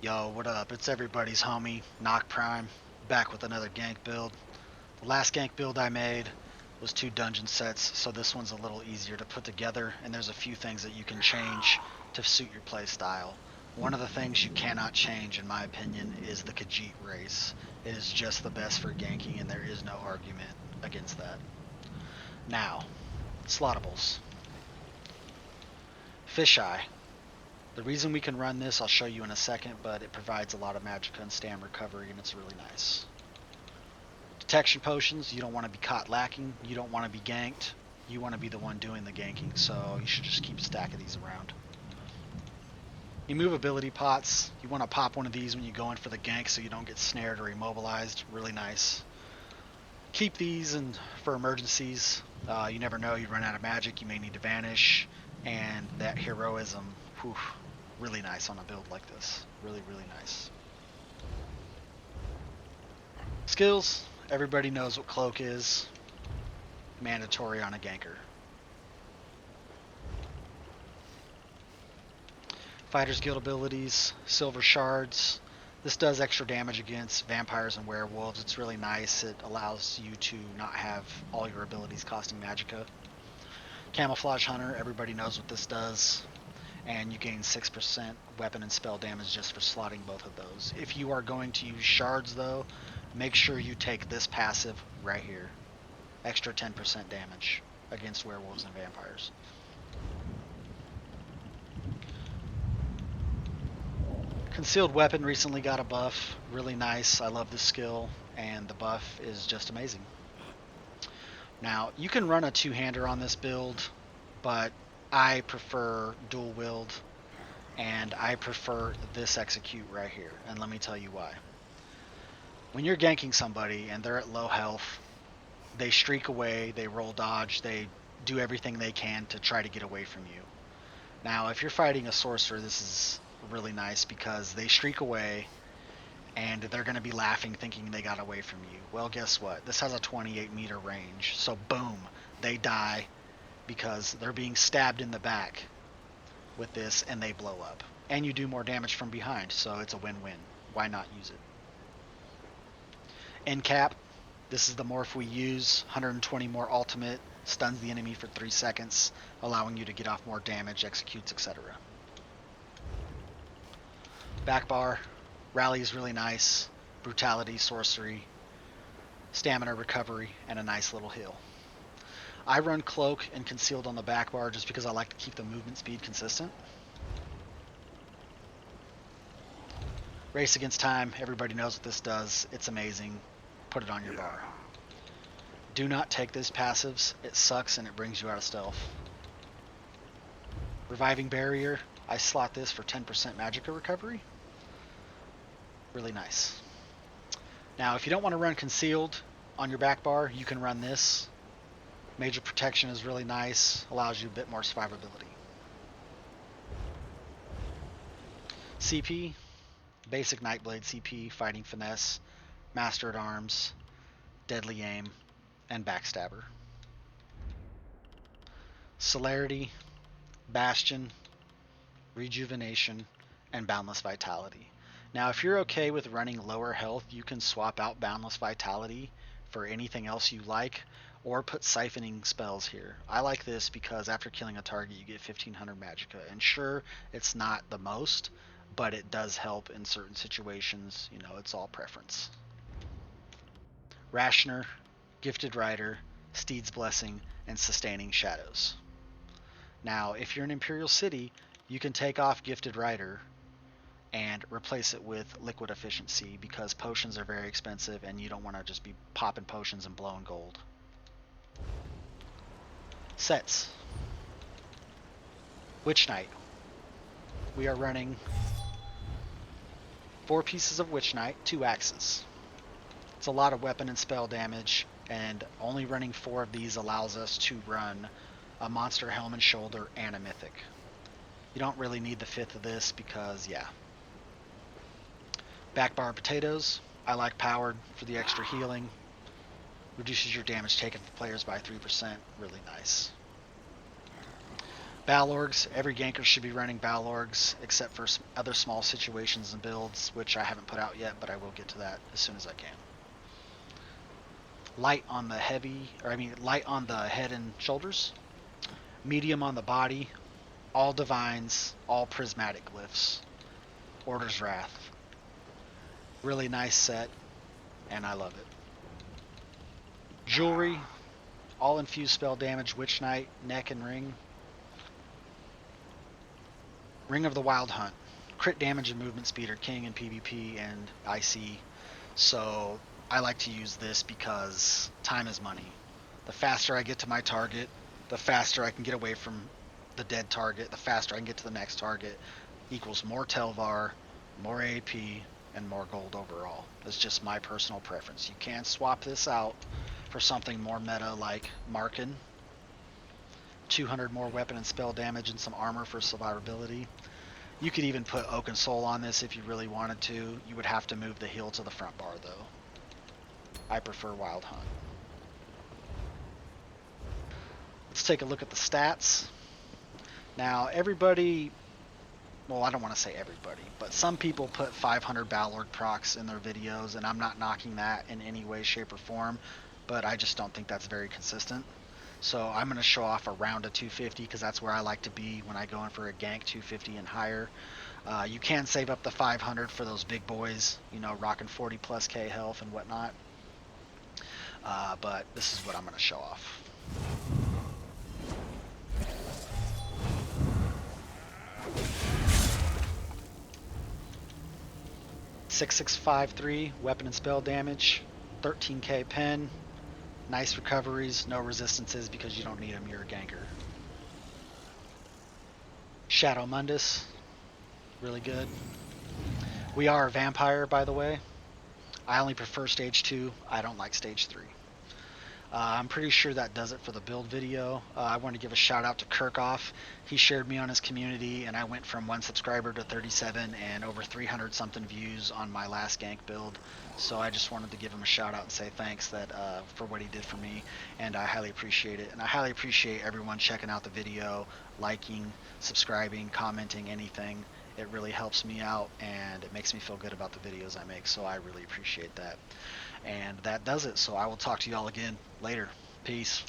Yo, what up? It's everybody's homie, Knock Prime, back with another gank build. The last gank build I made was 2 dungeon sets, so this one's a little easier to put together, and there's a few things that you can change to suit your play style. One of the things you cannot change, in my opinion, is the Khajiit race. It is just the best for ganking, and there is no argument against that. Now, slottables. Fisheye. The reason we can run this, I'll show you in a second, but it provides a lot of magicka and stam recovery, and it's really nice. Detection potions, you don't want to be caught lacking, you don't want to be ganked, you want to be the one doing the ganking, so you should just keep a stack of these around. Immovability pots, you want to pop one of these when you go in for the gank so you don't get snared or immobilized, really nice. Keep these for emergencies, you never know, you run out of magic, you may need to vanish, and that heroism, whew, really nice on a build like this. Really, really nice. Skills. Everybody knows what Cloak is. Mandatory on a ganker. Fighter's Guild abilities. Silver Shards. This does extra damage against vampires and werewolves. It's really nice. It allows you to not have all your abilities costing magicka. Camouflage Hunter. Everybody knows what this does. And you gain 6% weapon and spell damage just for slotting both of those. If you are going to use shards though, make sure you take this passive right here. Extra 10% damage against werewolves and vampires. Concealed Weapon recently got a buff. Really nice. I love this skill, and the buff is just amazing. Now, you can run a two-hander on this build, but I prefer dual wield, and I prefer this execute right here, and let me tell you why. When you're ganking somebody and they're at low health, they streak away, they roll dodge, they do everything they can to try to get away from you. Now, if you're fighting a sorcerer, this is really nice because they streak away and they're going to be laughing thinking they got away from you. Well, guess what? This has a 28-meter range, so boom, they die because they're being stabbed in the back with this and they blow up. And you do more damage from behind, so it's a win-win. Why not use it? End cap. This is the morph we use. 120 more ultimate. Stuns the enemy for 3 seconds, allowing you to get off more damage, executes, etc. Back bar. Rally is really nice. Brutality, sorcery, stamina recovery, and a nice little heal. I run Cloak and Concealed on the back bar just because I like to keep the movement speed consistent. Race Against Time, everybody knows what this does. It's amazing. Put it on your bar. Do not take these passives. It sucks and it brings you out of stealth. Reviving Barrier, I slot this for 10% magicka recovery. Really nice. Now, if you don't want to run Concealed on your back bar, you can run this. Major Protection is really nice, allows you a bit more survivability. CP, basic Nightblade CP, Fighting Finesse, Master at Arms, Deadly Aim, and Backstabber. Celerity, Bastion, Rejuvenation, and Boundless Vitality. Now, if you're okay with running lower health, you can swap out Boundless Vitality for anything else you like, or put siphoning spells here. I like this because after killing a target, you get 1500 magicka. And sure, it's not the most, but it does help in certain situations. You know, it's all preference. Rationer, Gifted Rider, Steed's Blessing, and Sustaining Shadows. Now, if you're in Imperial City, you can take off Gifted Rider and replace it with Liquid Efficiency because potions are very expensive and you don't want to just be popping potions and blowing gold. Sets. Witch Knight. We are running 4 pieces of Witch Knight, 2 axes. It's a lot of weapon and spell damage, and only running 4 of these allows us to run a Monster Helm and Shoulder and a Mythic. You don't really need the 5th of this because, yeah. Back bar Potatoes. I like Powered for the extra healing. Reduces your damage taken from players by 3%. Really nice. Balorgs, every ganker should be running Balorgs except for other small situations and builds, which I haven't put out yet, but I will get to that as soon as I can. Light on the light on the head and shoulders, medium on the body, all divines, all prismatic glyphs. Order's Wrath. Really nice set, and I love it. Jewelry, all infused spell damage, Witch Knight, neck and ring. Ring of the Wild Hunt. Crit damage and movement speed are king in PvP and IC. So I like to use this because time is money. The faster I get to my target, the faster I can get away from the dead target, the faster I can get to the next target, equals more Telvar, more AP, and more gold overall. That's just my personal preference. You can swap this out for something more meta like Markin. 200 more weapon and spell damage and some armor for survivability. You could even put Oaken Soul on this if you really wanted to. You would have to move the heal to the front bar though. I prefer Wild Hunt. Let's take a look at the stats. Now everybody, well, I don't want to say everybody, but some people put 500 Balorg procs in their videos, and I'm not knocking that in any way, shape, or form, but I just don't think that's very consistent. So I'm going to show off around a 250 because that's where I like to be when I go in for a gank 250 and higher. You can save up the 500 for those big boys, you know, rocking 40 plus K health and whatnot. But this is what I'm going to show off. .6653 weapon and spell damage, 13k pen, nice recoveries, no resistances because you don't need them, you're a ganker. Shadow Mundus, really good. We are a vampire, by the way. I only prefer stage 2, I don't like stage 3. I'm pretty sure that does it for the build video. I want to give a shout out to Kerkhxff. He shared me on his community, and I went from 1 subscriber to 37 and over 300 something views on my last gank build. So I just wanted to give him a shout out and say thanks for what he did for me, and I highly appreciate it. And I highly appreciate everyone checking out the video, liking, subscribing, commenting, anything. It really helps me out, and it makes me feel good about the videos I make, so I really appreciate that. And that does it, so I will talk to y'all again later. Peace.